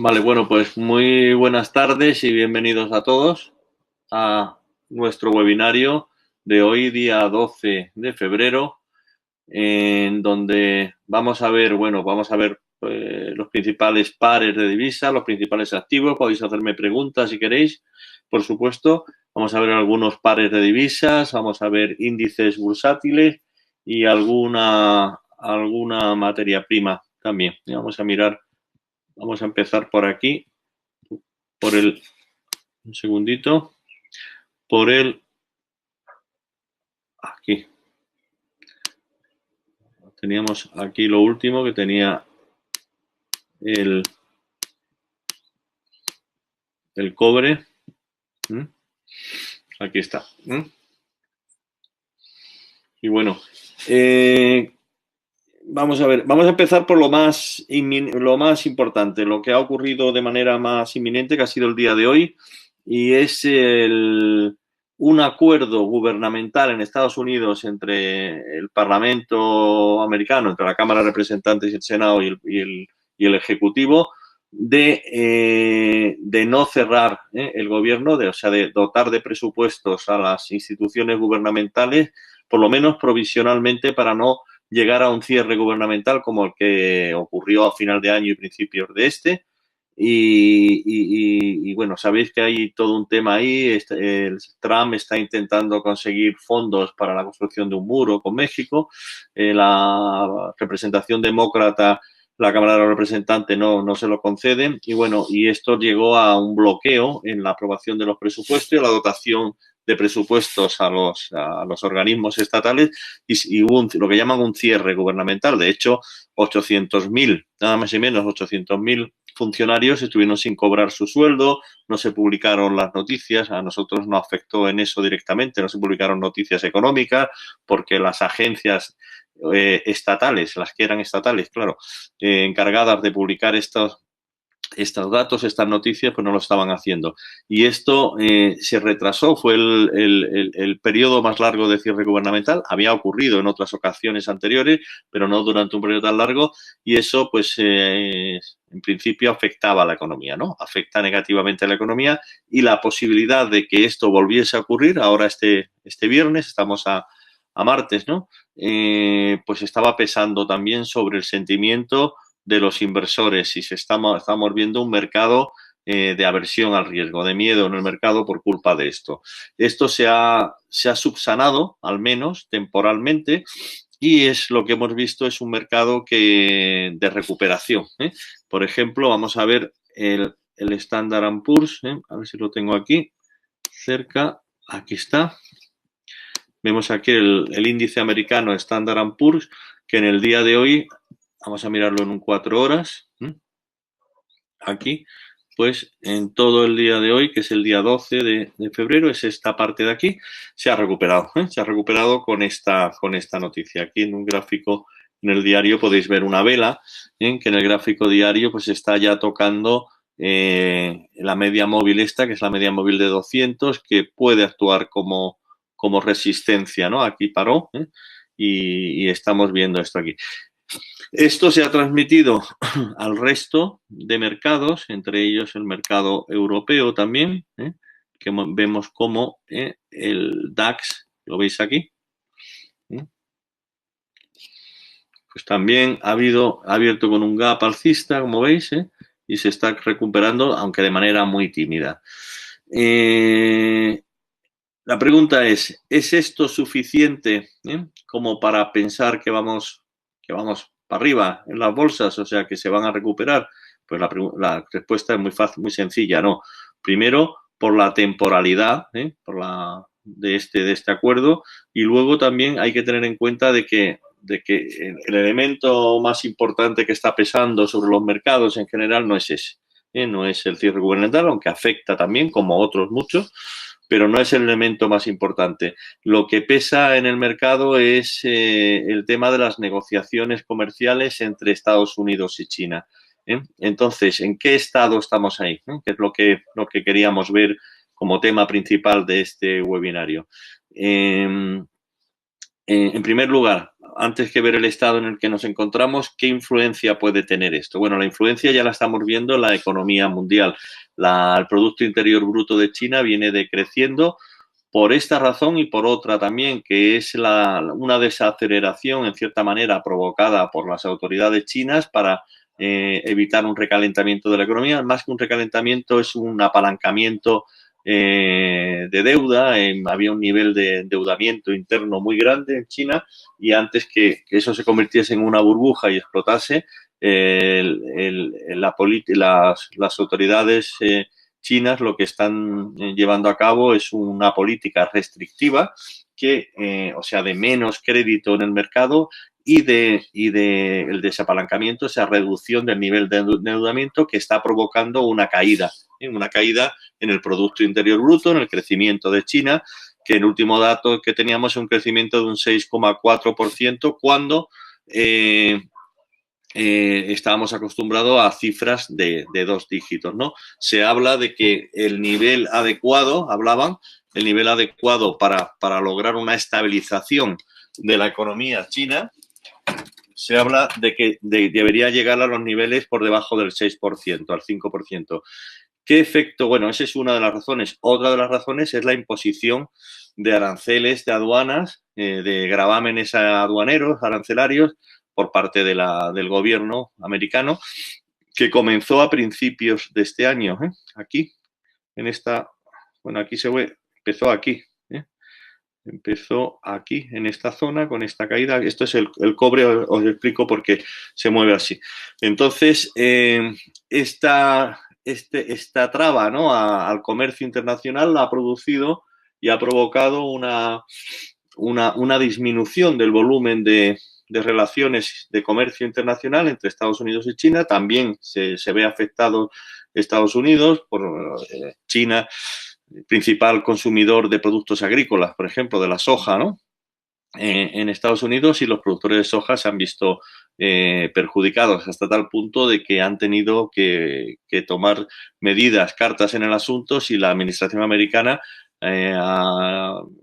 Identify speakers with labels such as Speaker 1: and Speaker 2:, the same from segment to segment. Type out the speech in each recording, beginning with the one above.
Speaker 1: Vale, bueno, pues muy buenas tardes y bienvenidos a todos a nuestro webinario de hoy, día 12 de febrero, en donde vamos a ver, los principales pares de divisa, los principales activos. Podéis hacerme preguntas si queréis, por supuesto. Vamos a ver algunos pares de divisas, vamos a ver índices bursátiles y alguna materia prima también. Y vamos a empezar por aquí. Un segundito, aquí. Teníamos aquí lo último que tenía el cobre. Aquí está. Y bueno, vamos a ver, vamos a empezar por lo más importante, lo que ha ocurrido de manera más inminente, que ha sido el día de hoy, y es un acuerdo gubernamental en Estados Unidos entre el Parlamento americano, entre la Cámara de Representantes y el Senado y el Ejecutivo, de no cerrar el gobierno, de dotar de presupuestos a las instituciones gubernamentales, por lo menos provisionalmente, para no llegar a un cierre gubernamental como el que ocurrió a final de año y principios de este. Y bueno, sabéis que hay todo un tema ahí. Trump está intentando conseguir fondos para la construcción de un muro con México. La representación demócrata, la Cámara de los Representantes, no se lo conceden. Y bueno, y esto llegó a un bloqueo en la aprobación de los presupuestos y a la dotación de presupuestos a los organismos estatales, y hubo lo que llaman un cierre gubernamental. De hecho, 800.000, nada más y menos 800.000 funcionarios estuvieron sin cobrar su sueldo, no se publicaron las noticias, a nosotros no afectó en eso directamente, no se publicaron noticias económicas porque las agencias estatales, las que eran estatales, claro, encargadas de publicar estos datos, estas noticias, pues no lo estaban haciendo. Y esto se retrasó, fue el periodo más largo de cierre gubernamental. Había ocurrido en otras ocasiones anteriores, pero no durante un periodo tan largo, y eso, pues, en principio afectaba a la economía, ¿no? Afecta negativamente a la economía, y la posibilidad de que esto volviese a ocurrir, ahora este viernes, estamos a martes, ¿no? Pues estaba pesando también sobre el sentimiento de los inversores, y estamos viendo un mercado de aversión al riesgo, de miedo en el mercado por culpa de esto. Esto se ha subsanado, al menos temporalmente, y es lo que hemos visto, es un mercado de recuperación. Por ejemplo, vamos a ver el Standard & Poor's, a ver si lo tengo aquí cerca, aquí está. Vemos aquí el índice americano Standard & Poor's, que en el día de hoy, vamos a mirarlo en un 4 horas, aquí, pues en todo el día de hoy, que es el día 12 de febrero, es esta parte de aquí, se ha recuperado. Se ha recuperado con esta noticia. Aquí en un gráfico, en el diario, podéis ver una vela, que en el gráfico diario pues está ya tocando la media móvil esta, que es la media móvil de 200, que puede actuar como resistencia, ¿no? Aquí paró, y estamos viendo esto aquí. Esto se ha transmitido al resto de mercados, entre ellos el mercado europeo también, que vemos como el DAX, lo veis aquí, pues también ha abierto con un gap alcista, como veis, y se está recuperando, aunque de manera muy tímida. La pregunta es esto suficiente como para pensar que vamos para arriba en las bolsas, o sea, que se van a recuperar? Pues la respuesta es muy fácil, muy sencilla, no. Primero, por la temporalidad de este acuerdo, y luego también hay que tener en cuenta de que el elemento más importante que está pesando sobre los mercados en general no es ese, no es el cierre gubernamental, aunque afecta también, como otros muchos, pero no es el elemento más importante. Lo que pesa en el mercado es el tema de las negociaciones comerciales entre Estados Unidos y China. Entonces, ¿en qué estado estamos ahí? Que es lo que queríamos ver como tema principal de este webinario. En primer lugar, antes que ver el estado en el que nos encontramos, ¿qué influencia puede tener esto? Bueno, la influencia ya la estamos viendo en la economía mundial. El Producto Interior Bruto de China viene decreciendo por esta razón y por otra también, que es una desaceleración, en cierta manera, provocada por las autoridades chinas para evitar un recalentamiento de la economía. Más que un recalentamiento, es un apalancamiento de deuda. Había un nivel de endeudamiento interno muy grande en China y antes que eso se convirtiese en una burbuja y explotase, las autoridades chinas lo que están llevando a cabo es una política restrictiva que, o sea, de menos crédito en el mercado y de el desapalancamiento, esa reducción del nivel de endeudamiento que está provocando una caída en el Producto Interior Bruto, en el crecimiento de China, que el último dato que teníamos es un crecimiento de un 6,4% cuando estábamos acostumbrados a cifras de 2 dígitos, ¿no? Se habla de que el nivel adecuado, el nivel adecuado para lograr una estabilización de la economía china, se habla de que debería llegar a los niveles por debajo del 6%, al 5%. ¿Qué efecto? Bueno, esa es una de las razones. Otra de las razones es la imposición de aranceles, de aduanas, de gravámenes aduaneros, arancelarios, por parte del gobierno americano, que comenzó a principios de este año. Aquí, en esta, bueno, aquí se ve, empezó aquí. Empezó aquí, en esta zona, con esta caída. Esto es el cobre, os explico por qué se mueve así. Entonces, esta traba, ¿no?, al comercio internacional ha producido y ha provocado una disminución del volumen de relaciones de comercio internacional entre Estados Unidos y China. También se ve afectado Estados Unidos por China, principal consumidor de productos agrícolas, por ejemplo, de la soja, ¿no?, en Estados Unidos, y los productores de soja se han visto perjudicados hasta tal punto de que han tenido que tomar medidas, cartas en el asunto, si la administración americana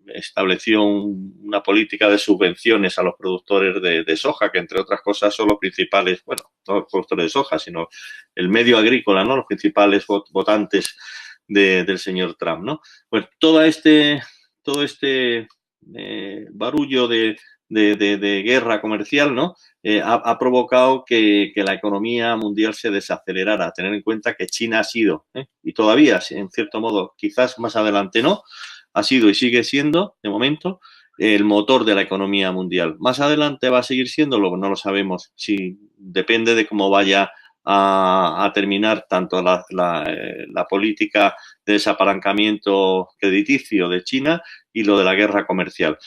Speaker 1: estableció una política de subvenciones a los productores de soja, que entre otras cosas son los principales, bueno, no los productores de soja, sino el medio agrícola, ¿no?, los principales votantes del señor Trump, ¿no? Pues todo este barullo de guerra comercial, ¿no?, ha provocado que la economía mundial se desacelerara. Tener en cuenta que China ha sido, y todavía, en cierto modo, quizás más adelante no, ha sido y sigue siendo, de momento, el motor de la economía mundial. Más adelante va a seguir siéndolo, no lo sabemos. Si depende de cómo vaya a terminar tanto la política de desapalancamiento crediticio de China y lo de la guerra comercial.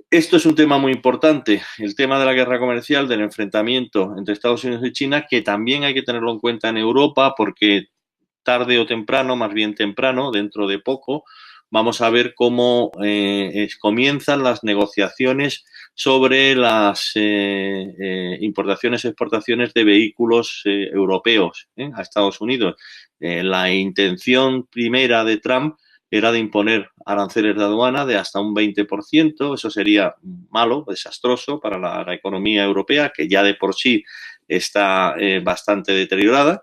Speaker 1: Esto es un tema muy importante, el tema de la guerra comercial, del enfrentamiento entre Estados Unidos y China, que también hay que tenerlo en cuenta en Europa, porque tarde o temprano, más bien temprano, dentro de poco, vamos a ver cómo comienzan las negociaciones sobre las importaciones y exportaciones de vehículos europeos a Estados Unidos. La intención primera de Trump era de imponer aranceles de aduana de hasta un 20%. Eso sería malo, desastroso para la economía europea, que ya de por sí está bastante deteriorada.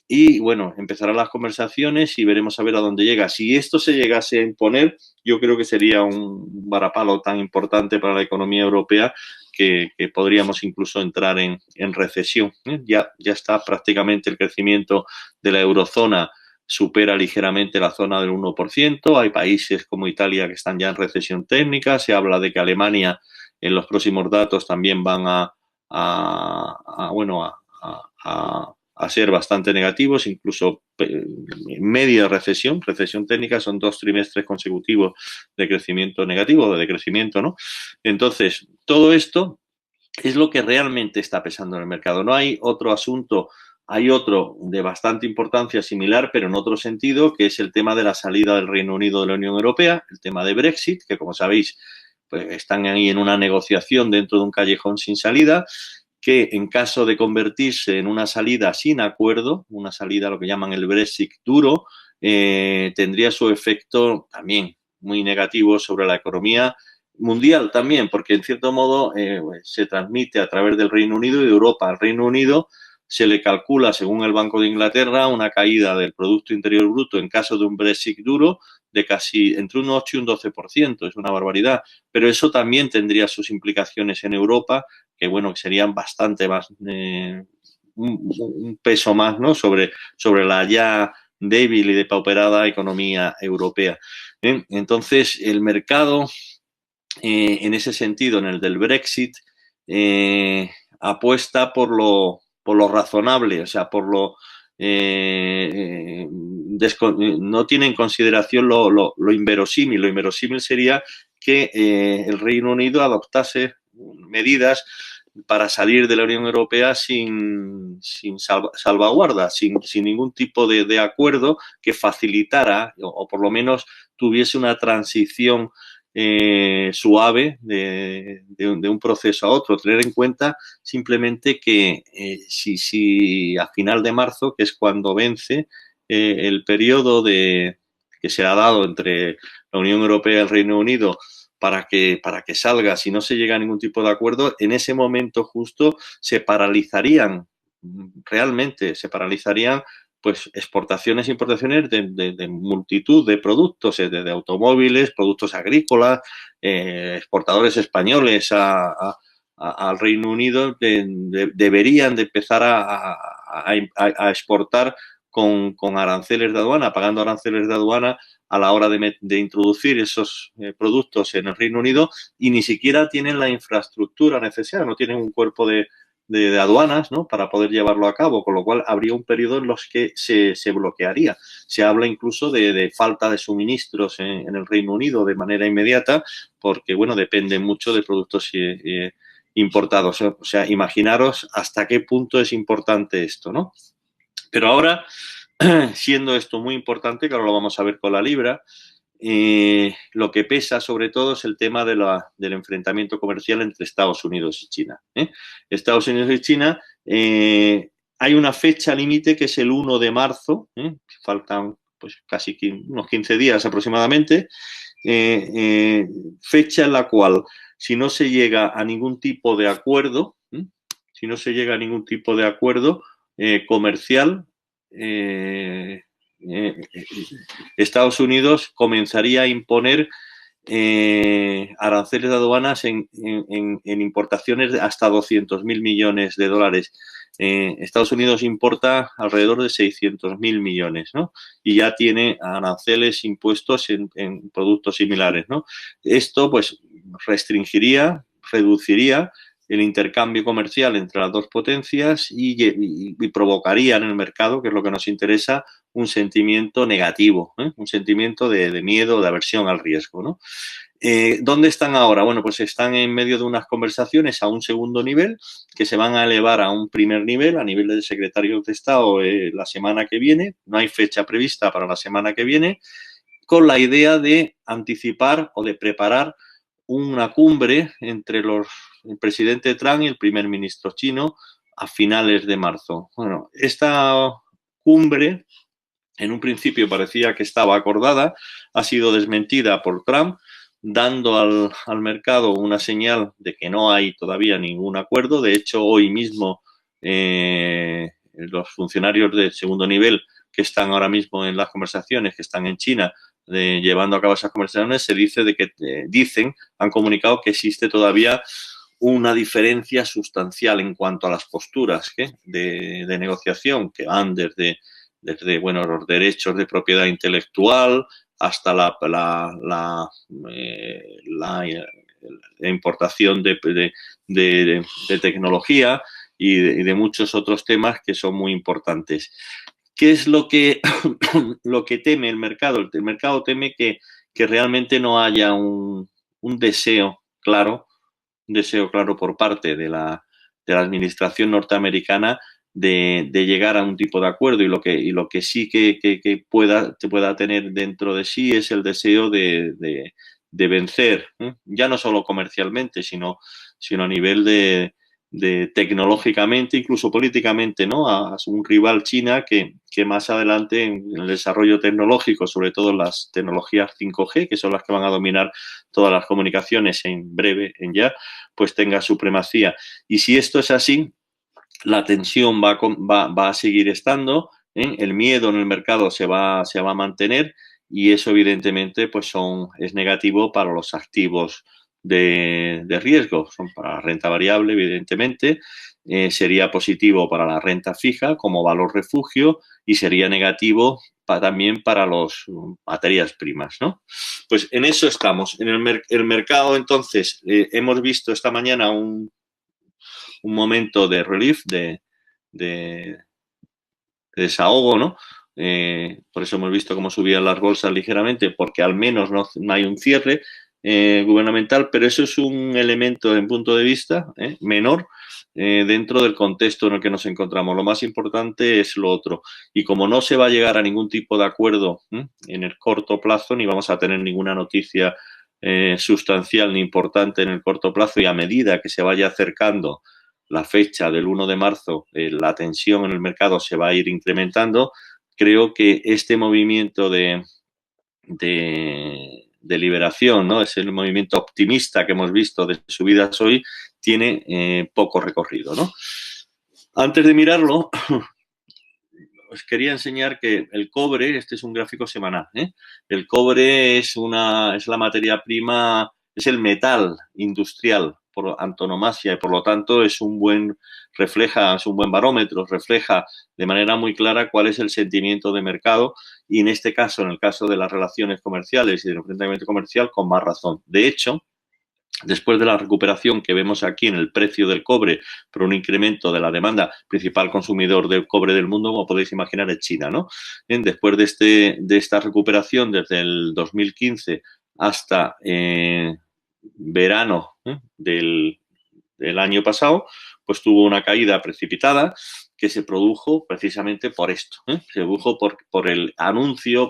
Speaker 1: Y bueno, empezarán las conversaciones y veremos a ver a dónde llega. Si esto se llegase a imponer, yo creo que sería un varapalo tan importante para la economía europea que podríamos incluso entrar en recesión. Ya está prácticamente el crecimiento de la eurozona, supera ligeramente la zona del 1%. Hay países como Italia que están ya en recesión técnica. Se habla de que Alemania en los próximos datos también van a ser bastante negativos, incluso media recesión técnica, son 2 trimestres consecutivos de crecimiento negativo, de decrecimiento, ¿no? Entonces, todo esto es lo que realmente está pesando en el mercado. No hay otro asunto. Hay otro de bastante importancia similar, pero en otro sentido, que es el tema de la salida del Reino Unido de la Unión Europea, el tema de Brexit, que como sabéis, pues están ahí en una negociación dentro de un callejón sin salida, que en caso de convertirse en una salida sin acuerdo, una salida lo que llaman el Brexit duro, tendría su efecto también muy negativo sobre la economía mundial también, porque en cierto modo se transmite a través del Reino Unido y de Europa. Al Reino Unido se le calcula, según el Banco de Inglaterra, una caída del Producto Interior Bruto en caso de un Brexit duro de casi entre un 8 y un 12%. Es una barbaridad. Pero eso también tendría sus implicaciones en Europa, que bueno, que serían bastante más, un peso más, ¿no? sobre la ya débil y depauperada economía europea. Entonces, el mercado, en ese sentido, en el del Brexit, apuesta por lo razonable, o sea, por lo... no tiene en consideración lo inverosímil. Lo inverosímil sería que el Reino Unido adoptase medidas para salir de la Unión Europea sin salvaguardas, sin ningún tipo de acuerdo que facilitara o por lo menos tuviese una transición suave de un proceso a otro. Tener en cuenta simplemente que si a final de marzo, que es cuando vence el periodo que se ha dado entre la Unión Europea y el Reino Unido para que salga, si no se llega a ningún tipo de acuerdo, en ese momento justo se paralizarían, realmente se paralizarían pues exportaciones e importaciones de multitud de productos, de automóviles, productos agrícolas, exportadores españoles al Reino Unido deberían de empezar a exportar con aranceles de aduana, pagando aranceles de aduana a la hora de introducir esos productos en el Reino Unido, y ni siquiera tienen la infraestructura necesaria, no tienen un cuerpo de aduanas, ¿no? Para poder llevarlo a cabo, con lo cual habría un periodo en los que se bloquearía. Se habla incluso de falta de suministros en el Reino Unido de manera inmediata, porque bueno, depende mucho de productos importados. O sea, imaginaros hasta qué punto es importante esto, ¿no? Pero ahora, siendo esto muy importante, que ahora lo vamos a ver con la libra, lo que pesa sobre todo es el tema del enfrentamiento comercial entre Estados Unidos y China. Estados Unidos y China, hay una fecha límite que es el 1 de marzo, faltan pues casi unos 15 días aproximadamente, fecha en la cual si no se llega a ningún tipo de acuerdo, si no se llega a ningún tipo de acuerdo comercial, Estados Unidos comenzaría a imponer aranceles de aduanas en importaciones de hasta 200.000 millones de dólares. Estados Unidos importa alrededor de 600.000 millones, ¿no? Y ya tiene aranceles impuestos en productos similares, ¿no? Esto, pues, restringiría, reduciría el intercambio comercial entre las dos potencias y provocaría en el mercado, que es lo que nos interesa, un sentimiento negativo, un sentimiento de miedo, de aversión al riesgo, ¿no? ¿Dónde están ahora? Bueno, pues están en medio de unas conversaciones a un segundo nivel que se van a elevar a un primer nivel, a nivel del secretario de Estado, la semana que viene. No hay fecha prevista para la semana que viene, con la idea de anticipar o de preparar una cumbre entre el presidente Trump y el primer ministro chino a finales de marzo. Bueno, esta cumbre en un principio parecía que estaba acordada, ha sido desmentida por Trump, dando al mercado una señal de que no hay todavía ningún acuerdo. De hecho, hoy mismo los funcionarios de segundo nivel que están ahora mismo en las conversaciones, que están en China, llevando a cabo esas conversaciones, se dice de que han comunicado que existe todavía una diferencia sustancial en cuanto a las posturas de negociación, que van desde bueno, los derechos de propiedad intelectual hasta la importación de tecnología y de muchos otros temas que son muy importantes. ¿Qué es lo que teme el mercado? El mercado teme que realmente no haya un deseo claro por parte de la administración norteamericana de llegar a un tipo de acuerdo, y lo que sí que pueda tener dentro de sí es el deseo de vencer, ya no solo comercialmente, sino a nivel tecnológicamente, incluso políticamente, ¿no? A un rival China que más adelante en el desarrollo tecnológico, sobre todo las tecnologías 5G, que son las que van a dominar todas las comunicaciones en breve, en ya, pues tenga supremacía. Y si esto es así, la tensión va a seguir estando, ¿eh? El miedo en el mercado se va a mantener y eso evidentemente pues es negativo para los activos de riesgo. Son para la renta variable, evidentemente, sería positivo para la renta fija como valor refugio y sería negativo también para las materias primas, ¿no? Pues en eso estamos. En el mercado, entonces, hemos visto esta mañana un momento de relief, de desahogo, ¿no? Por eso hemos visto cómo subían las bolsas ligeramente, porque al menos no hay un cierre gubernamental, pero eso es un elemento en punto de vista menor dentro del contexto en el que nos encontramos. Lo más importante es lo otro. Y como no se va a llegar a ningún tipo de acuerdo en el corto plazo, ni vamos a tener ninguna noticia sustancial ni importante en el corto plazo, y a medida que se vaya acercando la fecha del 1 de marzo, la tensión en el mercado se va a ir incrementando. Creo que este movimiento de liberación, ¿no? Es el movimiento optimista que hemos visto de subidas hoy, tiene poco recorrido, ¿no? Antes de mirarlo, os quería enseñar que el cobre, este es un gráfico semanal, ¿eh? El cobre es la materia prima, es el metal industrial por antonomasia y por lo tanto es un buen barómetro, refleja de manera muy clara cuál es el sentimiento de mercado y en este caso, en el caso de las relaciones comerciales y del enfrentamiento comercial, con más razón. De hecho, después de la recuperación que vemos aquí en el precio del cobre por un incremento de la demanda, principal consumidor de cobre del mundo, como podéis imaginar, es China, ¿no? Después de esta recuperación desde el 2015 hasta verano del año pasado, pues tuvo una caída precipitada que se produjo precisamente por esto. Se produjo por el anuncio,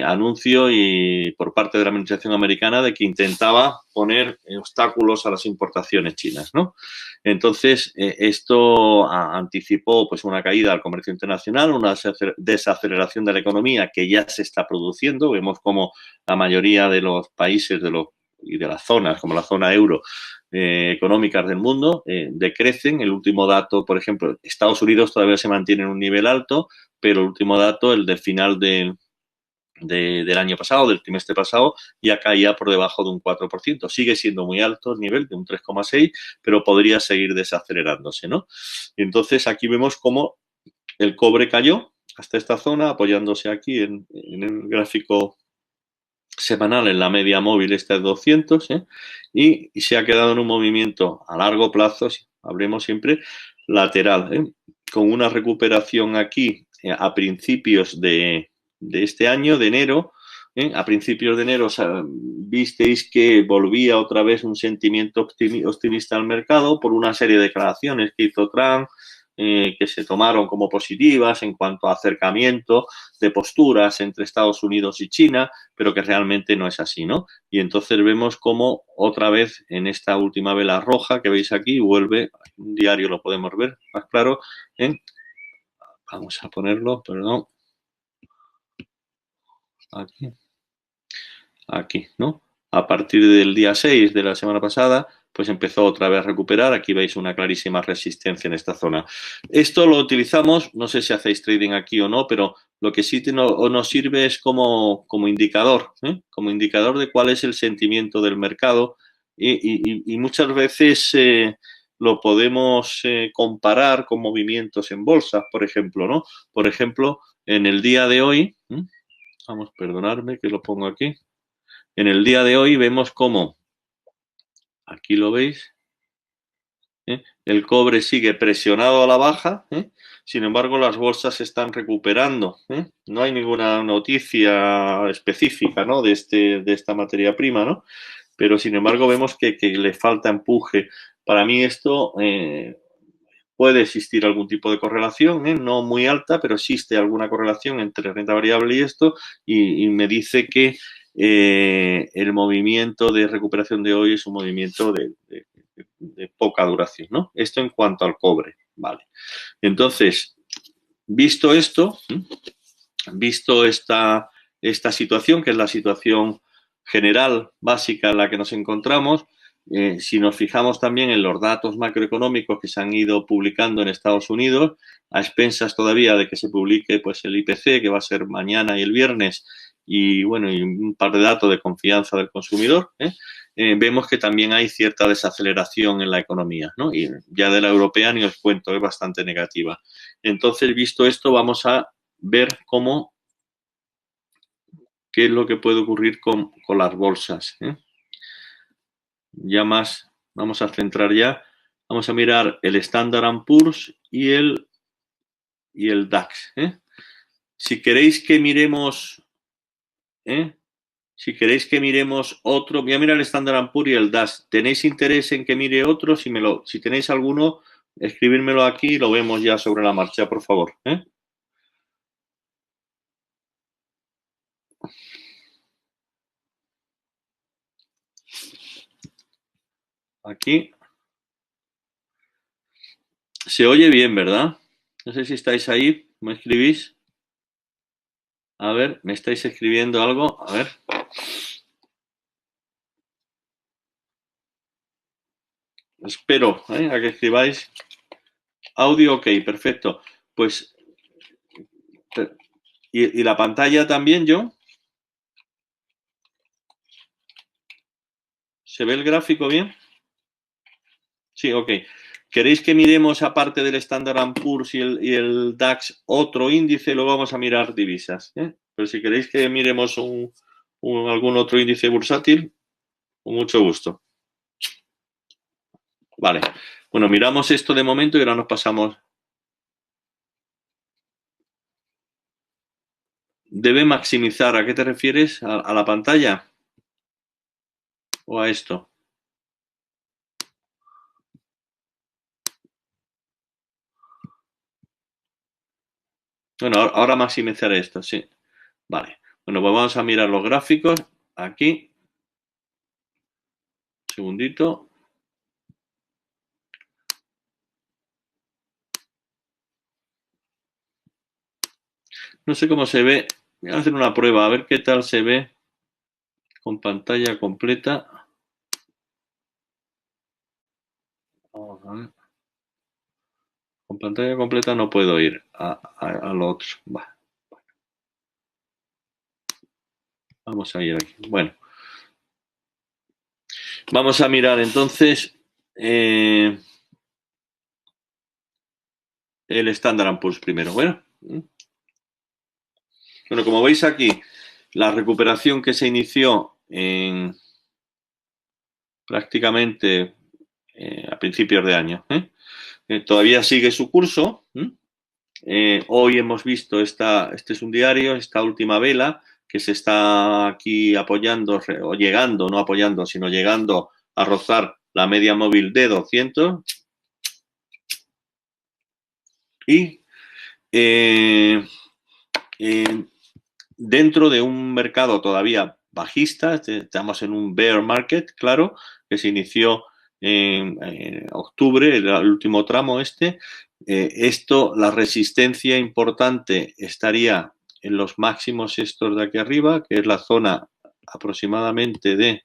Speaker 1: anuncio y por parte de la administración americana de que intentaba poner obstáculos a las importaciones chinas, ¿no? Entonces, esto anticipó pues una caída al comercio internacional, una desaceleración de la economía que ya se está produciendo. Vemos como la mayoría de los países y de las zonas, como la zona euro, económicas del mundo, decrecen. El último dato, por ejemplo, Estados Unidos todavía se mantiene en un nivel alto, pero el último dato, el de final del año pasado, del trimestre pasado, ya caía por debajo de un 4%. Sigue siendo muy alto el nivel, de un 3,6%, pero podría seguir desacelerándose, ¿no? Y entonces aquí vemos cómo el cobre cayó hasta esta zona, apoyándose aquí en el gráfico semanal, en la media móvil esta de 200, y se ha quedado en un movimiento a largo plazo, hablemos siempre, lateral, con una recuperación aquí a principios de este año, de enero. A principios de enero visteis que volvía otra vez un sentimiento optimista al mercado por una serie de declaraciones que hizo Trump, que se tomaron como positivas en cuanto a acercamiento de posturas entre Estados Unidos y China, pero que realmente no es así, ¿no? Y entonces vemos cómo otra vez en esta última vela roja que veis aquí vuelve, un diario lo podemos ver más claro, vamos a ponerlo, perdón, aquí, ¿no? A partir del día 6 de la semana pasada, pues empezó otra vez a recuperar. Aquí veis una clarísima resistencia en esta zona. Esto lo utilizamos, no sé si hacéis trading aquí o no, pero lo que sí nos sirve es como indicador, como indicador de cuál es el sentimiento del mercado y muchas veces lo podemos comparar con movimientos en bolsa, por ejemplo, ¿no? Por ejemplo, en el día de hoy, vamos, perdonadme que lo pongo aquí. En el día de hoy vemos cómo, aquí lo veis, el cobre sigue presionado a la baja, sin embargo las bolsas se están recuperando. No hay ninguna noticia específica, ¿no? de esta materia prima, ¿no? Pero sin embargo vemos que le falta empuje. Para mí esto puede existir algún tipo de correlación, no muy alta, pero existe alguna correlación entre renta variable y esto, y me dice que el movimiento de recuperación de hoy es un movimiento de poca duración, ¿no? Esto en cuanto al cobre, vale. Entonces, visto esto, visto esta situación, que es la situación general, básica en la que nos encontramos, si nos fijamos también en los datos macroeconómicos que se han ido publicando en Estados Unidos, a expensas todavía de que se publique pues, el IPC, que va a ser mañana y el viernes, y bueno, y un par de datos de confianza del consumidor, vemos que también hay cierta desaceleración en la economía, ¿no? Y ya de la europea ni os cuento, es bastante negativa. Entonces, visto esto, vamos a ver qué es lo que puede ocurrir con las bolsas. Ya más, vamos a centrar ya. Vamos a mirar el Standard & Poor's y el DAX. Si queréis que miremos, otro, voy a mirar el Standard & Poor's y el DAX. ¿Tenéis interés en que mire otro? Si tenéis alguno, escribírmelo aquí y lo vemos ya sobre la marcha, por favor. Aquí. Se oye bien, ¿verdad? No sé si estáis ahí. ¿Me escribís? A ver, ¿me estáis escribiendo algo? A ver. Espero a que escribáis. Audio, ok, perfecto. Pues, ¿y la pantalla también, yo? ¿Se ve el gráfico bien? Sí, ok. ¿Queréis que miremos, aparte del Standard & Poor's y el DAX, otro índice? Luego vamos a mirar divisas. Pero si queréis que miremos algún otro índice bursátil, con mucho gusto. Vale. Bueno, miramos esto de momento y ahora nos pasamos. ¿Debe maximizar? ¿A qué te refieres? ¿A la pantalla? ¿O a esto? Bueno, ahora maximizaré esto, sí. Vale. Bueno, pues vamos a mirar los gráficos. Aquí. Un segundito. No sé cómo se ve. Voy a hacer una prueba, a ver qué tal se ve con pantalla completa. Vamos a ver. Con pantalla completa no puedo ir a lo otro. Vamos a ir aquí. Bueno. Vamos a mirar entonces el Standard & Poor's primero. Bueno, como veis aquí, la recuperación que se inició prácticamente a principios de año. Todavía sigue su curso. Hoy hemos visto este es un diario, esta última vela que se está aquí apoyando, o llegando, no apoyando, sino llegando a rozar la media móvil de 200. Y dentro de un mercado todavía bajista, estamos en un bear market, claro, que se inició en octubre, el último tramo la resistencia importante estaría en los máximos estos de aquí arriba, que es la zona aproximadamente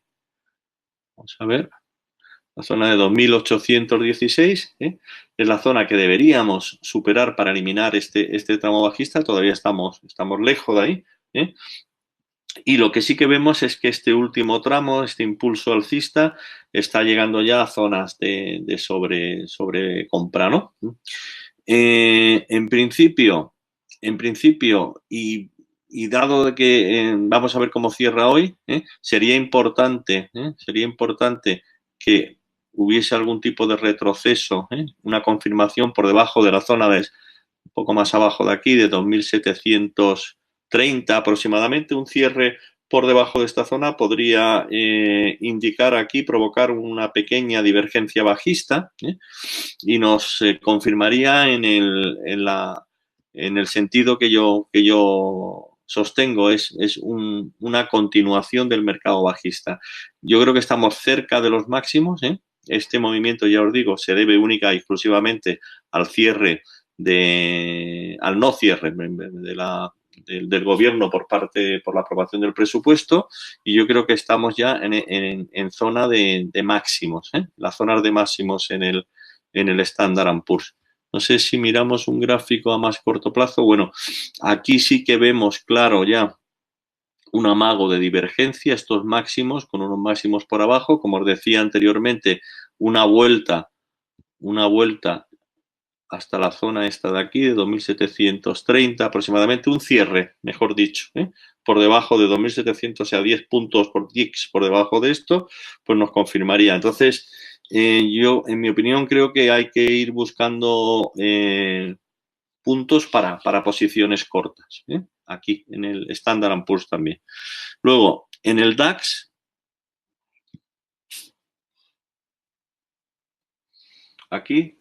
Speaker 1: vamos a ver, la zona de 2.816, es la zona que deberíamos superar para eliminar este tramo bajista, todavía estamos lejos de ahí, y lo que sí que vemos es que este último tramo, este impulso alcista, está llegando ya a zonas de sobre compra, ¿no? En principio, y dado de que vamos a ver cómo cierra hoy, sería importante que hubiese algún tipo de retroceso, una confirmación por debajo de la zona un poco más abajo de aquí, de 2.730 aproximadamente. Un cierre por debajo de esta zona podría indicar aquí, provocar una pequeña divergencia bajista y nos confirmaría en el sentido que yo sostengo, es una continuación del mercado bajista. Yo creo que estamos cerca de los máximos, este movimiento, ya os digo, se debe única y exclusivamente al cierre al no cierre del gobierno por la aprobación del presupuesto, y yo creo que estamos ya en zona de máximos, las zonas de máximos en el Standard & Poor's. No sé si miramos un gráfico a más corto plazo. Bueno, aquí sí que vemos claro ya un amago de divergencia, estos máximos, con unos máximos por abajo, como os decía anteriormente, una vuelta hasta la zona esta de aquí, de 2.730 aproximadamente, un cierre, mejor dicho, por debajo de 2.700, o sea, 10 puntos por ticks por debajo de esto, pues nos confirmaría. Entonces, yo, en mi opinión, creo que hay que ir buscando puntos para posiciones cortas, aquí en el Standard & Poor's también. Luego, en el DAX, aquí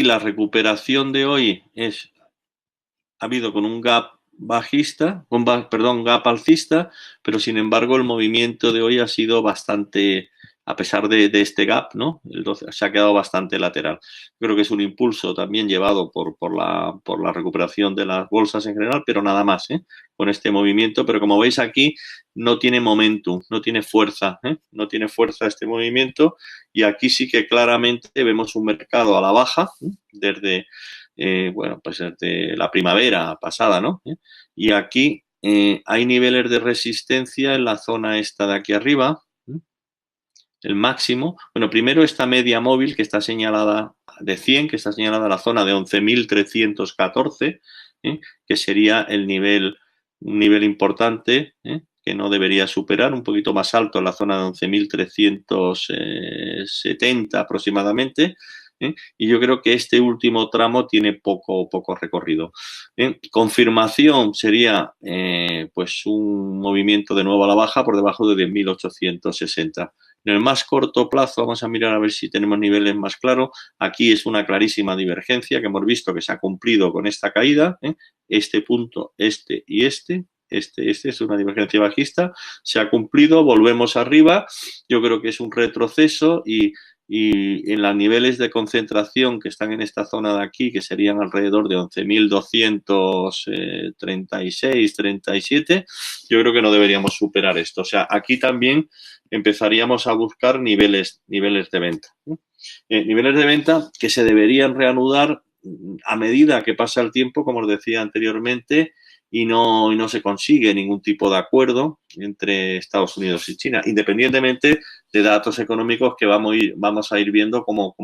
Speaker 1: la recuperación de hoy ha habido con un gap bajista, gap alcista, pero sin embargo el movimiento de hoy ha sido bastante, a pesar de este gap, ¿no? Se ha quedado bastante lateral. Creo que es un impulso también llevado por la recuperación de las bolsas en general, pero nada más, con este movimiento. Pero como veis aquí, no tiene momentum, no tiene fuerza, no tiene fuerza este movimiento, y aquí sí que claramente vemos un mercado a la baja, desde bueno, pues desde la primavera pasada, ¿no? Y aquí hay niveles de resistencia en la zona esta de aquí arriba, el máximo. Bueno, primero esta media móvil que está señalada de 100, que está señalada la zona de 11.314, que sería un nivel importante, que no debería superar, un poquito más alto en la zona de 11.370 aproximadamente. Y yo creo que este último tramo tiene poco recorrido. Confirmación sería pues un movimiento de nuevo a la baja por debajo de 10.860. En el más corto plazo, vamos a mirar a ver si tenemos niveles más claros. Aquí es una clarísima divergencia que hemos visto que se ha cumplido con esta caída. Este punto, este y este es una divergencia bajista. Se ha cumplido, volvemos arriba. Yo creo que es un retroceso y en los niveles de concentración que están en esta zona de aquí, que serían alrededor de 11.236, 37, yo creo que no deberíamos superar esto. O sea, aquí también empezaríamos a buscar niveles de venta. Niveles de venta que se deberían reanudar a medida que pasa el tiempo, como os decía anteriormente, y no se consigue ningún tipo de acuerdo entre Estados Unidos y China, independientemente de datos económicos que vamos a ir viendo como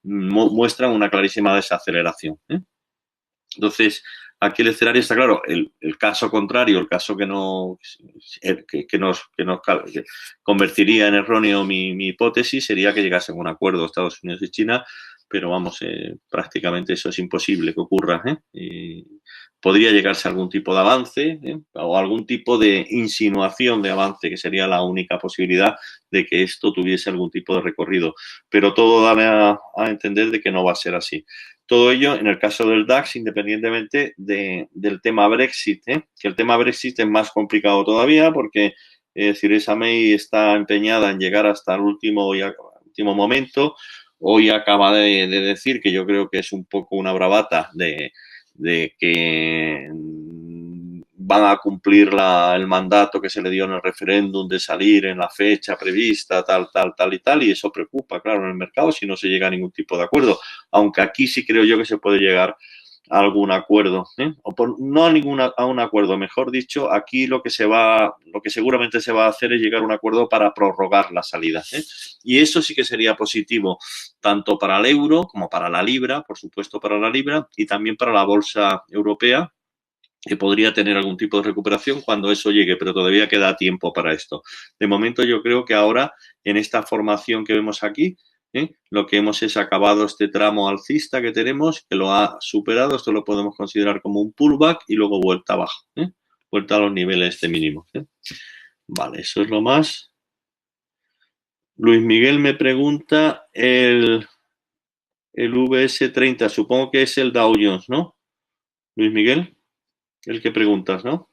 Speaker 1: muestran una clarísima desaceleración. Entonces, aquí el escenario está claro. El caso contrario, el caso que nos convertiría en erróneo mi hipótesis, sería que llegasen a un acuerdo Estados Unidos y China, pero vamos, prácticamente eso es imposible que ocurra. Podría llegarse a algún tipo de avance, o algún tipo de insinuación de avance, que sería la única posibilidad de que esto tuviese algún tipo de recorrido, pero todo da a entender de que no va a ser así. Todo ello en el caso del DAX, independientemente del tema Brexit, que el tema Brexit es más complicado todavía porque Theresa May está empeñada en llegar hasta el último momento. Hoy acaba de decir, que yo creo que es un poco una bravata, de que van a cumplir el mandato que se le dio en el referéndum de salir en la fecha prevista, tal y tal, y eso preocupa, claro, en el mercado si no se llega a ningún tipo de acuerdo, aunque aquí sí creo yo que se puede llegar a algún acuerdo, no a un acuerdo, mejor dicho, aquí lo que seguramente se va a hacer es llegar a un acuerdo para prorrogar la salida, y eso sí que sería positivo tanto para el euro como para la libra, por supuesto para la libra, y también para la bolsa europea, que podría tener algún tipo de recuperación cuando eso llegue, pero todavía queda tiempo para esto. De momento yo creo que ahora, en esta formación que vemos aquí, lo que hemos es acabado este tramo alcista que tenemos, que lo ha superado. Esto lo podemos considerar como un pullback y luego vuelta abajo, vuelta a los niveles de mínimo. Vale, eso es lo más. Luis Miguel me pregunta el VS30, supongo que es el Dow Jones, ¿no? Luis Miguel, el que preguntas, ¿no?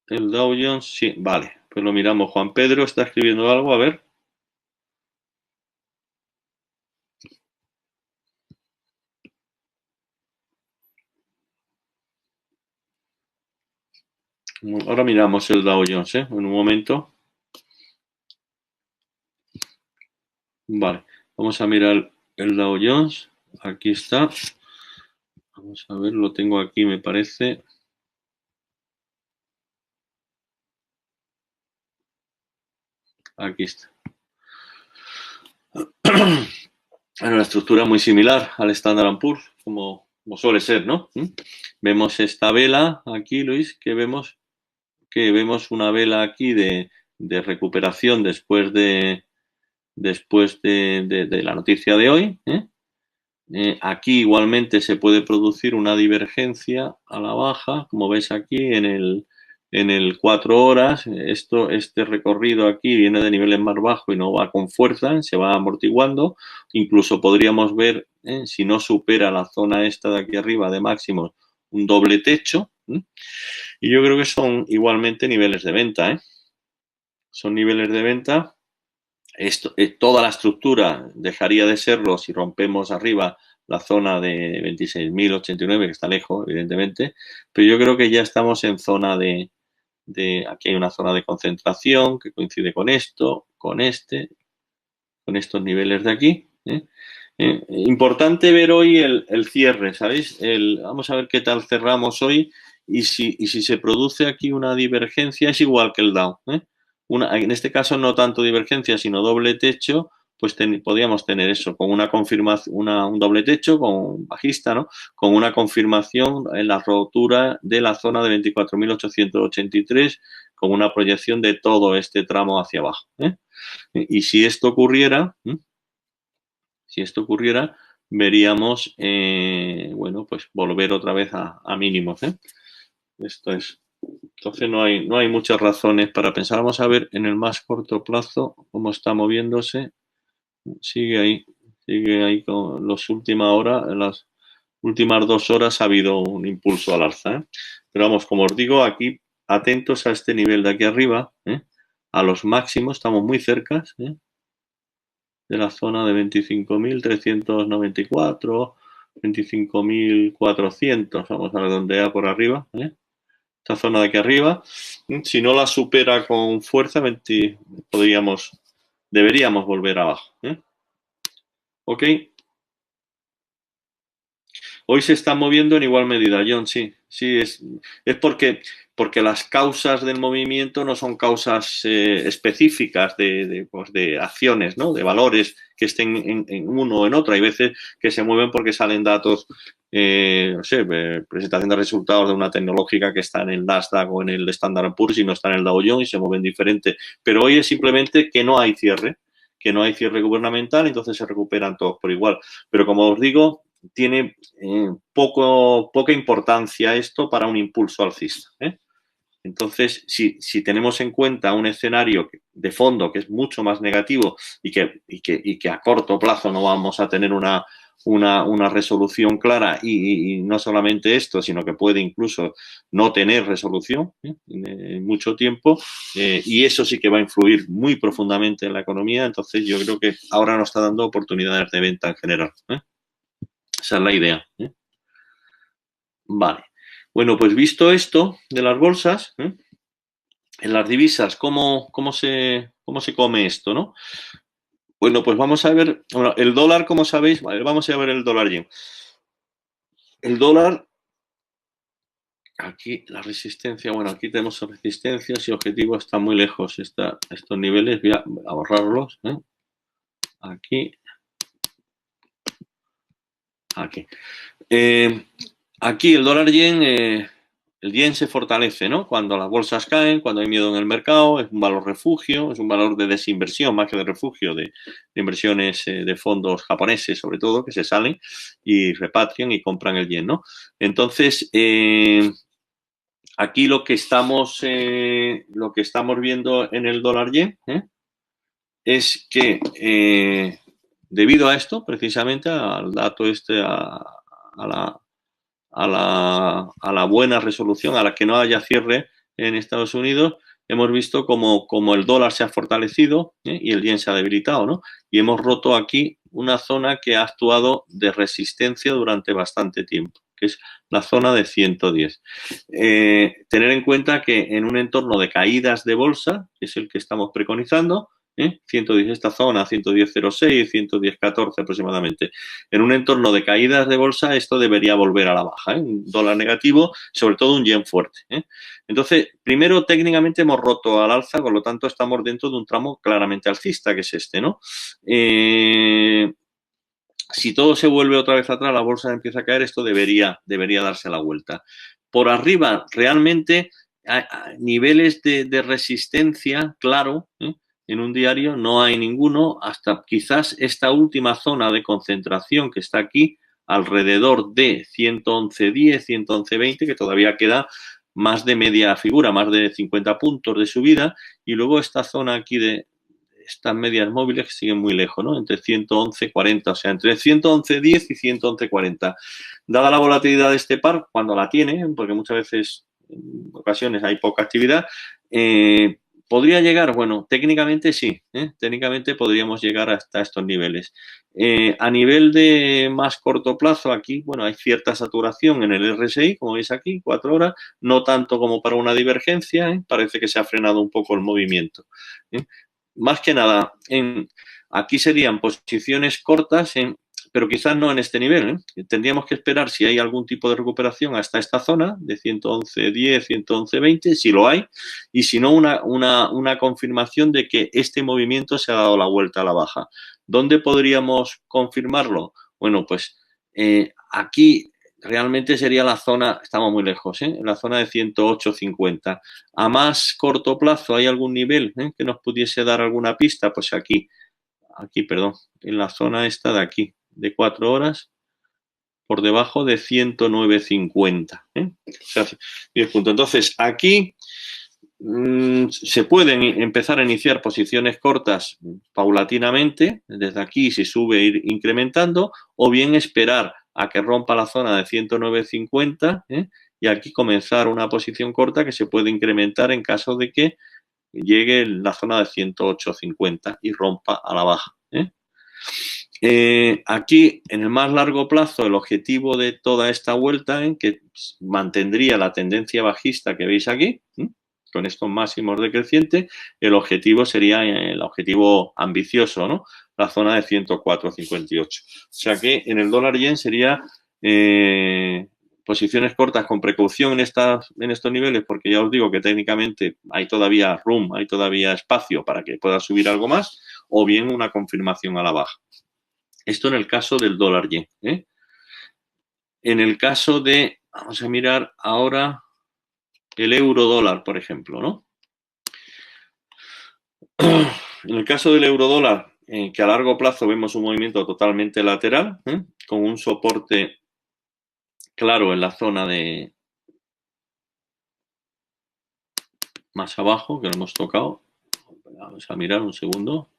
Speaker 1: El Dow Jones, sí, vale. Pues lo miramos. Juan Pedro está escribiendo algo, a ver. Ahora miramos el Dow Jones, ¿eh? En un momento. Vale. Vamos a mirar el Dow Jones. Aquí está. Vamos a ver, lo tengo aquí, me parece. Aquí está. Bueno, una estructura muy similar al Standard & Poor's, como suele ser, ¿no? Vemos esta vela aquí, Luis, que vemos una vela aquí de recuperación después de la noticia de hoy. Aquí igualmente se puede producir una divergencia a la baja, como ves aquí en el 4 horas. Este recorrido aquí viene de niveles más bajos y no va con fuerza, se va amortiguando. Incluso podríamos ver, si no supera la zona esta de aquí arriba de máximos, un doble techo. Y yo creo que son igualmente niveles de venta. Son niveles de venta. Toda la estructura dejaría de serlo si rompemos arriba la zona de 26.089, que está lejos, evidentemente, pero yo creo que ya estamos en zona aquí hay una zona de concentración que coincide con esto, con estos niveles de aquí. Importante ver hoy el cierre, ¿sabéis? Vamos a ver qué tal cerramos hoy y si se produce aquí una divergencia, es igual que el Dow. En este caso no tanto divergencia, sino doble techo, pues podríamos tener eso, con una confirmación, un doble techo, con bajista, ¿no? Con una confirmación en la rotura de la zona de 24.883, con una proyección de todo este tramo hacia abajo. Y si esto ocurriera, veríamos, bueno, pues volver otra vez a mínimos. Esto es. Entonces no hay muchas razones para pensar. Vamos a ver en el más corto plazo cómo está moviéndose. Sigue ahí con las últimas horas, en las últimas 2 horas ha habido un impulso al alza. Pero vamos, como os digo, aquí atentos a este nivel de aquí arriba, a los máximos, estamos muy cerca de la zona de 25.394, 25.400, vamos a redondear por arriba, esta zona de aquí arriba. Si no la supera con fuerza, deberíamos volver abajo. ¿Ok? Hoy se está moviendo en igual medida, John, sí. Sí, es porque las causas del movimiento no son causas específicas pues de acciones, ¿no? De valores que estén en uno o en otro. Hay veces que se mueven porque salen datos, no sé, presentación de resultados de una tecnológica que está en el Nasdaq o en el Standard & Poor's y no está en el Dow Jones y se mueven diferente. Pero hoy es simplemente que no hay cierre gubernamental, entonces se recuperan todos por igual. Pero como os digo, tiene poca importancia esto para un impulso alcista. Entonces, si tenemos en cuenta un escenario de fondo que es mucho más negativo y que a corto plazo no vamos a tener una resolución clara y no solamente esto, sino que puede incluso no tener resolución en mucho tiempo y eso sí que va a influir muy profundamente en la economía. Entonces, yo creo que ahora nos está dando oportunidades de venta en general. Esa es la idea. Vale. Bueno, pues visto esto de las bolsas, en las divisas, ¿cómo se come esto, no? Bueno, pues vamos a ver, bueno, el dólar, como sabéis, vale, vamos a ver el dólar yen. El dólar, aquí la resistencia, bueno, aquí tenemos resistencias y objetivos, están muy lejos estos niveles, voy a borrarlos. Aquí. Aquí. Aquí el dólar yen, el yen se fortalece, ¿no? Cuando las bolsas caen, cuando hay miedo en el mercado, es un valor refugio, es un valor de desinversión más que de refugio, de inversiones de fondos japoneses, sobre todo, que se salen y repatrian y compran el yen, ¿no? Entonces, aquí lo que estamos viendo en el dólar yen es que debido a esto, precisamente al dato a la buena resolución, a la que no haya cierre, en Estados Unidos, hemos visto como el dólar se ha fortalecido y el yen se ha debilitado, ¿no? Y hemos roto aquí una zona que ha actuado de resistencia durante bastante tiempo, que es la zona de 110. Tener en cuenta que en un entorno de caídas de bolsa, que es el que estamos preconizando, 110 esta zona, 110.06, 110.14 aproximadamente. En un entorno de caídas de bolsa, esto debería volver a la baja, un dólar negativo, sobre todo un yen fuerte. Entonces, primero, técnicamente hemos roto al alza, por lo tanto, estamos dentro de un tramo claramente alcista, que es este, ¿no? Si todo se vuelve otra vez atrás, la bolsa empieza a caer, esto debería darse la vuelta. Por arriba, realmente, a niveles de resistencia, claro, en un diario no hay ninguno, hasta quizás esta última zona de concentración que está aquí, alrededor de 111.10, 111.20, que todavía queda más de media figura, más de 50 puntos de subida, y luego esta zona aquí de estas medias móviles que siguen muy lejos, ¿no? Entre 111.40, o sea, entre 111.10 y 111.40. Dada la volatilidad de este par, cuando la tiene, porque muchas veces, en ocasiones, hay poca actividad, ¿podría llegar? Bueno, técnicamente sí, técnicamente podríamos llegar hasta estos niveles. A nivel de más corto plazo, aquí, bueno, hay cierta saturación en el RSI, como veis aquí, 4 horas, no tanto como para una divergencia, parece que se ha frenado un poco el movimiento. Más que nada, aquí serían posiciones cortas, pero quizás no en este nivel. Tendríamos que esperar si hay algún tipo de recuperación hasta esta zona de 111.10, 111.20, si lo hay, y si no, una confirmación de que este movimiento se ha dado la vuelta a la baja. ¿Dónde podríamos confirmarlo? Bueno, pues aquí realmente sería la zona, estamos muy lejos, en la zona de 108.50. A más corto plazo, ¿hay algún nivel que nos pudiese dar alguna pista? Pues aquí, perdón, en la zona esta de aquí, de 4 horas, por debajo de 109.50. O sea, 10 puntos. Entonces, aquí se pueden empezar a iniciar posiciones cortas paulatinamente, desde aquí si sube ir incrementando, o bien esperar a que rompa la zona de 109.50 y aquí comenzar una posición corta que se puede incrementar en caso de que llegue la zona de 108.50 y rompa a la baja. Aquí, en el más largo plazo, el objetivo de toda esta vuelta, que mantendría la tendencia bajista que veis aquí, con estos máximos decrecientes, el objetivo sería el objetivo ambicioso, ¿no? La zona de 104.58. O sea que en el dólar yen sería posiciones cortas con precaución en estos niveles, porque ya os digo que técnicamente hay todavía room, hay todavía espacio para que pueda subir algo más, o bien una confirmación a la baja. Esto en el caso del dólar yen. En el caso de, vamos a mirar ahora el euro dólar, por ejemplo, ¿no? En el caso del euro dólar, que a largo plazo vemos un movimiento totalmente lateral, con un soporte claro en la zona de más abajo, que lo hemos tocado. Vamos a mirar un segundo.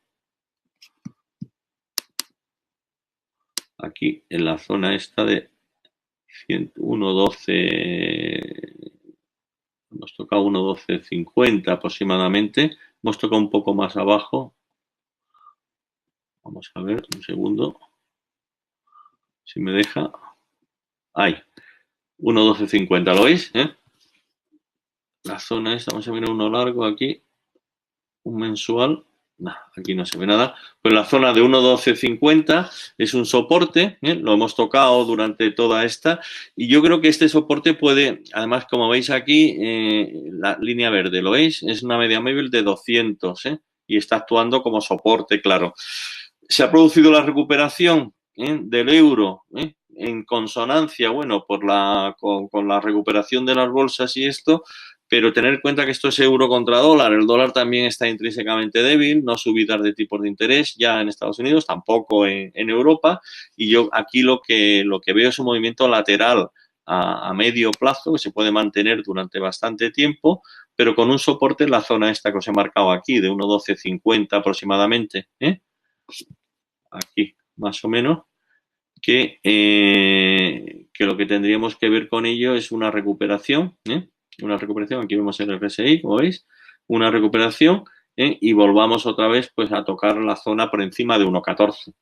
Speaker 1: Aquí en la zona esta de 1.12, hemos tocado 1.1250 aproximadamente. Hemos tocado un poco más abajo. Vamos a ver un segundo. Si me deja. Ahí. 1.1250, ¿lo veis? La zona esta, vamos a mirar uno largo aquí. Un mensual. Nah, aquí no se ve nada. Pues la zona de 1.1250 es un soporte, lo hemos tocado durante toda esta, y yo creo que este soporte puede, además, como veis aquí, la línea verde, ¿lo veis? Es una media móvil de 200, y está actuando como soporte, claro. Se ha producido la recuperación del euro, en consonancia, bueno, con la recuperación de las bolsas y esto, pero tener en cuenta que esto es euro contra dólar. El dólar también está intrínsecamente débil, no subidas de tipos de interés ya en Estados Unidos, tampoco en Europa. Y yo aquí lo que veo es un movimiento lateral a medio plazo que se puede mantener durante bastante tiempo, pero con un soporte en la zona esta que os he marcado aquí, de 1.1250 aproximadamente, aquí más o menos, que lo que tendríamos que ver con ello es una recuperación, una recuperación, aquí vemos el RSI, como veis, una recuperación, y volvamos otra vez pues a tocar la zona por encima de 1.14,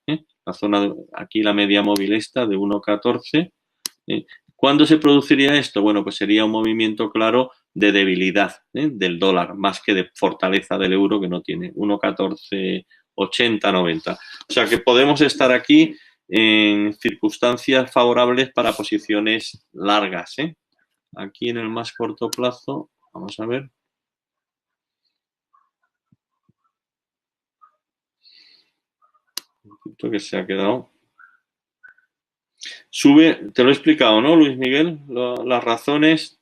Speaker 1: la zona, aquí la media móvil esta de 1.14. ¿Cuándo se produciría esto? Bueno, pues sería un movimiento claro de debilidad del dólar, más que de fortaleza del euro, que no tiene 1.1480, 90. O sea que podemos estar aquí en circunstancias favorables para posiciones largas. Aquí en el más corto plazo, vamos a ver. Esto que se ha quedado. Sube, te lo he explicado, ¿no, Luis Miguel? Las razones,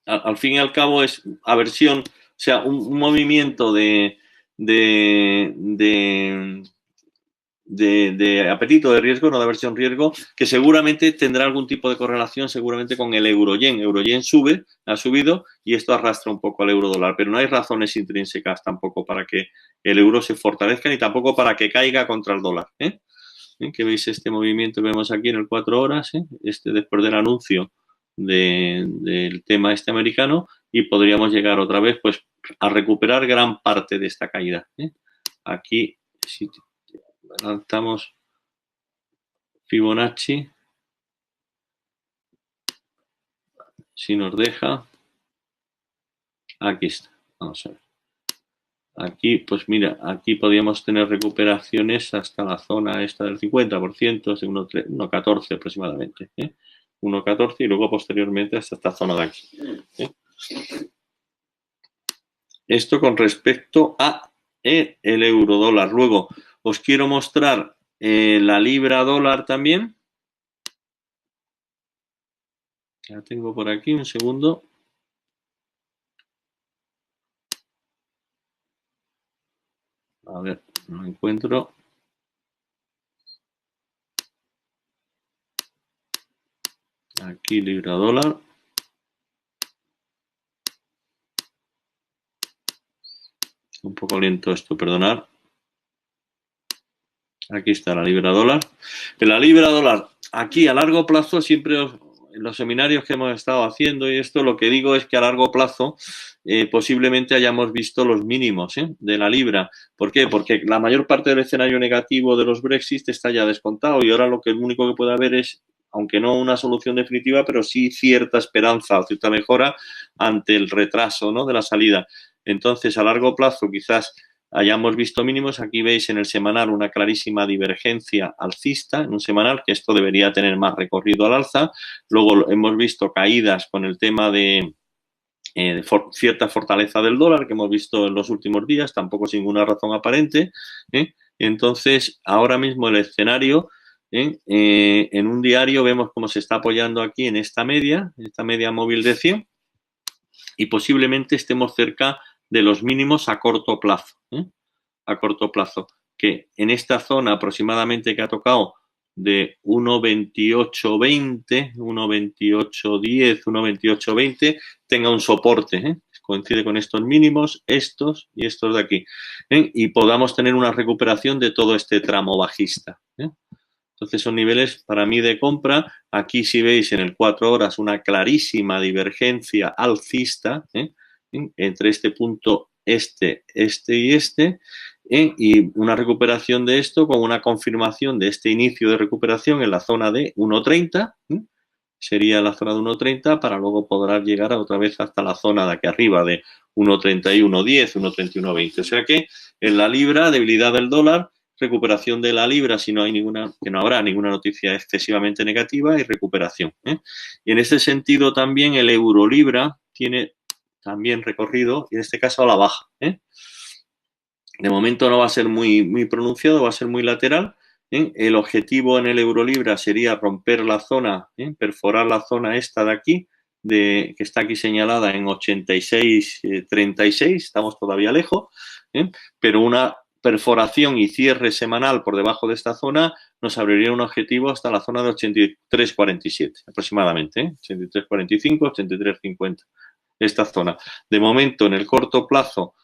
Speaker 1: al fin y al cabo, es aversión, o sea, un movimiento de apetito de riesgo, no de aversión riesgo, que seguramente tendrá algún tipo de correlación seguramente con el euro-yen. Euro-yen sube, ha subido y esto arrastra un poco al euro-dólar, pero no hay razones intrínsecas tampoco para que el euro se fortalezca ni tampoco para que caiga contra el dólar. Que veis este movimiento que vemos aquí en el 4 horas, este después del anuncio del tema este americano, y podríamos llegar otra vez pues a recuperar gran parte de esta caída. Aquí, si lanzamos Fibonacci, si nos deja, aquí está, vamos a ver. Aquí, pues mira, aquí podríamos tener recuperaciones hasta la zona esta del 50%, de 1.14 aproximadamente. 1.14 y luego posteriormente hasta esta zona de aquí. Esto con respecto a el euro dólar. Luego os quiero mostrar la libra dólar también. La tengo por aquí, un segundo. A ver, no encuentro. Aquí libra dólar. Un poco lento esto, perdonad. Aquí está la libra dólar. En la libra dólar, aquí a largo plazo, siempre en los seminarios que hemos estado haciendo y esto, lo que digo es que a largo plazo posiblemente hayamos visto los mínimos de la libra. ¿Por qué? Porque la mayor parte del escenario negativo de los Brexit está ya descontado y ahora lo único que puede haber es, aunque no una solución definitiva, pero sí cierta esperanza o cierta mejora ante el retraso, ¿no?, de la salida. Entonces, a largo plazo, quizás hayamos visto mínimos. Aquí veis en el semanal una clarísima divergencia alcista, en un semanal, que esto debería tener más recorrido al alza. Luego hemos visto caídas con el tema de cierta fortaleza del dólar que hemos visto en los últimos días, tampoco sin ninguna razón aparente. Entonces, ahora mismo el escenario, en un diario vemos cómo se está apoyando aquí en esta media móvil de 100, y posiblemente estemos cerca de los mínimos a corto plazo. A corto plazo, que en esta zona aproximadamente que ha tocado de 1.2820, 1.2810, 1.2820, tenga un soporte, coincide con estos mínimos, estos y estos de aquí, y podamos tener una recuperación de todo este tramo bajista. Entonces son niveles para mí de compra. Aquí si veis en el 4 horas una clarísima divergencia alcista entre este punto, este y este, y una recuperación de esto con una confirmación de este inicio de recuperación en la zona de 1.30, sería la zona de 1.30, para luego poder llegar otra vez hasta la zona de aquí arriba de 1.3110, 1.3120. O sea que en la libra, debilidad del dólar, recuperación de la libra si no hay que no habrá ninguna noticia excesivamente negativa, y recuperación. Y en este sentido también el euro libra tiene también recorrido, y en este caso a la baja. De momento no va a ser muy pronunciado, va a ser muy lateral. El objetivo en el euro libra sería romper la zona, perforar la zona esta de aquí, que está aquí señalada en 86,36, estamos todavía lejos, pero una perforación y cierre semanal por debajo de esta zona nos abriría un objetivo hasta la zona de 83,47 aproximadamente, 83,45, 83,50, esta zona. De momento, en el corto plazo,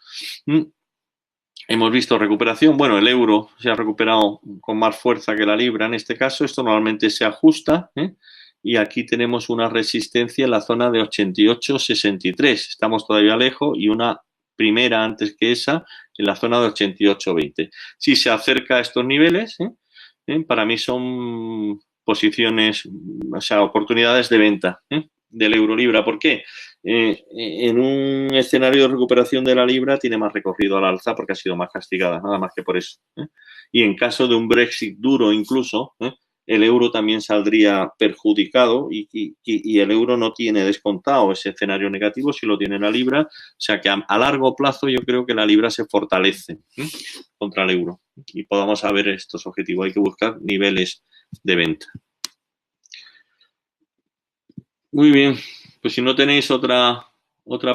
Speaker 1: hemos visto recuperación. Bueno, el euro se ha recuperado con más fuerza que la libra en este caso. Esto normalmente se ajusta y aquí tenemos una resistencia en la zona de 88,63. Estamos todavía lejos y una primera antes que esa en la zona de 88,20. Si se acerca a estos niveles, para mí son posiciones, o sea, oportunidades de venta del euro libra. ¿Por qué? En un escenario de recuperación de la libra tiene más recorrido al alza porque ha sido más castigada, nada más que por eso. Y en caso de un Brexit duro incluso, el euro también saldría perjudicado y el euro no tiene descontado ese escenario negativo si lo tiene la libra. O sea que a largo plazo yo creo que la libra se fortalece contra el euro y podamos saber estos objetivos. Hay que buscar niveles de venta. Muy bien, pues si no tenéis otra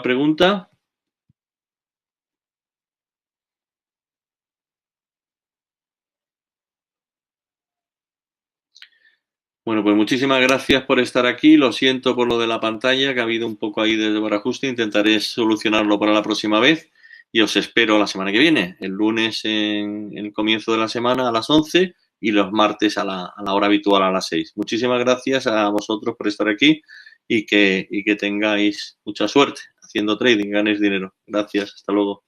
Speaker 1: pregunta. Bueno, pues muchísimas gracias por estar aquí. Lo siento por lo de la pantalla, que ha habido un poco ahí de desbarajuste. Intentaré solucionarlo para la próxima vez y os espero la semana que viene. El lunes en el comienzo de la semana a las 11 y los martes a la hora habitual a las 6. Muchísimas gracias a vosotros por estar aquí y que tengáis mucha suerte haciendo trading, ganéis dinero. Gracias, hasta luego.